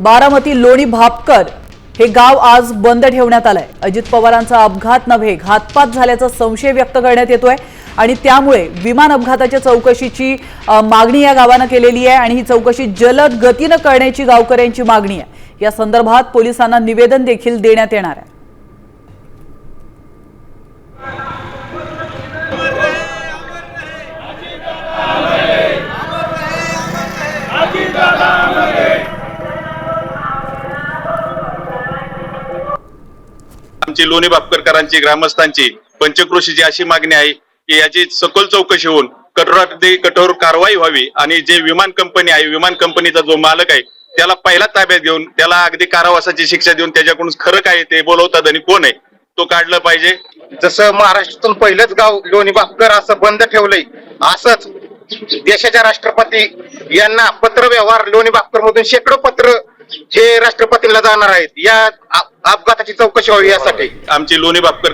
बारामती लोणी भापकर हे गाव आज बंद ठेवण्यात आलंय। अजित पवारांचा अपघात नव्हे घातपात झाल्याचा संशय व्यक्त करण्यात येतोय आणि त्यामुळे विमान अपघाताच्या चौकशीची मागणी या गावाने केलेली आहे आणि ही चौकशी जलद गतीने करण्याची गावकऱ्यांची मागणी आहे। या संदर्भात पोलिसांना निवेदन देखील देण्यात येणार आहे। आमची लोणी भापकरकरांची ग्रामस्थांची पंचक्रोशीची अशी मागणी आहे की याची सखोल चौकशी होऊन कठोरात कठोर कारवाई व्हावी आणि जे विमान कंपनी आहे, विमान कंपनीचा जो मालक आहे त्याला पहिला ताब्यात घेऊन त्याला अगदी कारावासाची शिक्षा देऊन त्याच्याकडून खरं काय ते बोलवतात आणि कोण आहे तो काढलं पाहिजे। जसं महाराष्ट्रातून पहिलंच गाव लोणी भापकर असं बंद ठेवलंय, असंच देशाच्या राष्ट्रपती यांना पत्र व्यवहार लोणी भापकर मधून शेकडो पत्र हे राष्ट्रपतींना जाणार आहेत। या अपघाताची चौकशी व्हावी यासाठी आमची लोणी भापकर